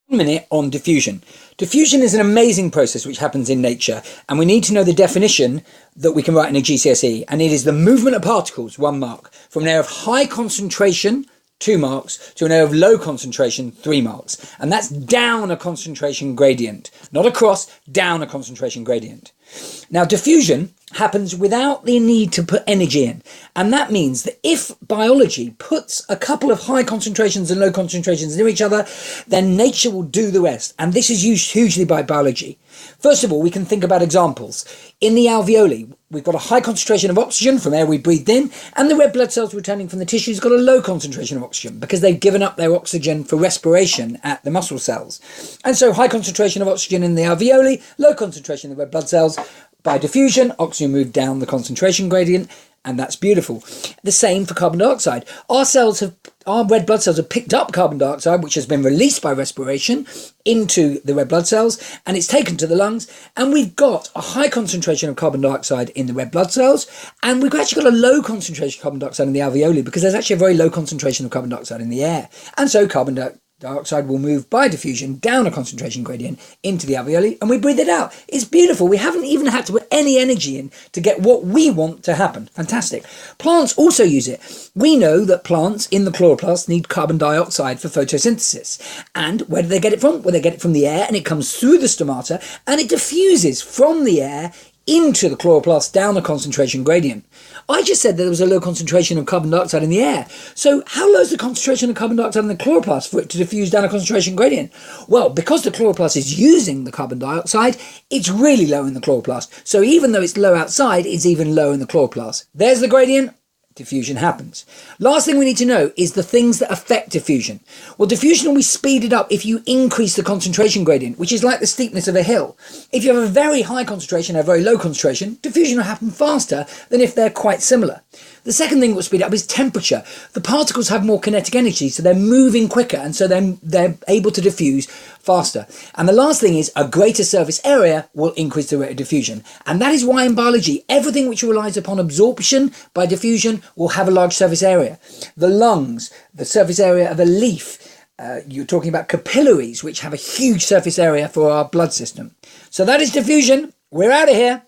Minute on diffusion. Diffusion is an amazing process which happens in nature, and we need to know the definition that we can write in a Gcse, and it is the movement of particles, 1 mark, from an area of high concentration, 2 marks, to an area of low concentration, 3 marks. And that's down a concentration gradient, not across, down a concentration gradient. Now, diffusion happens without the need to put energy in. And that means that if biology puts a couple of high concentrations and low concentrations near each other, then nature will do the rest. And this is used hugely by biology. First of all, we can think about examples. In the alveoli, we've got a high concentration of oxygen from air we breathed in, and the red blood cells returning from the tissue's got a low concentration of oxygen because they've given up their oxygen for respiration at the muscle cells. And so high concentration of oxygen in the alveoli, low concentration of the red blood cells. By diffusion, oxygen moved down the concentration gradient, and that's beautiful. The same for carbon dioxide. Our red blood cells have picked up carbon dioxide, which has been released by respiration into the red blood cells, and it's taken to the lungs, and we've got a high concentration of carbon dioxide in the red blood cells, and we've actually got a low concentration of carbon dioxide in the alveoli because there's actually a very low concentration of carbon dioxide in the air. And so carbon dioxide will move by diffusion down a concentration gradient into the alveoli, and we breathe it out. It's beautiful. We haven't even had to put any energy in to get what we want to happen. Fantastic. Plants also use it. We know that plants in the chloroplast need carbon dioxide for photosynthesis. And where do they get it from? Well, they get it from the air, and it comes through the stomata, and it diffuses from the air into the chloroplast down a concentration gradient. I just said that there was a low concentration of carbon dioxide in the air. So how low is the concentration of carbon dioxide in the chloroplast for it to diffuse down a concentration gradient? Well, because the chloroplast is using the carbon dioxide, it's really low in the chloroplast. So even though it's low outside, it's even low in the chloroplast. There's the gradient. Diffusion happens. Last thing we need to know is the things that affect diffusion. Well, diffusion will be speeded up if you increase the concentration gradient, which is like the steepness of a hill. If you have a very high concentration and a very low concentration, diffusion will happen faster than if they're quite similar. The second thing that will speed up is temperature. The particles have more kinetic energy, so they're moving quicker, and so they're able to diffuse faster. And the last thing is a greater surface area will increase the rate of diffusion. And that is why in biology, everything which relies upon absorption by diffusion will have a large surface area. The lungs, the surface area of a leaf, you're talking about capillaries, which have a huge surface area for our blood system. So that is diffusion. We're out of here.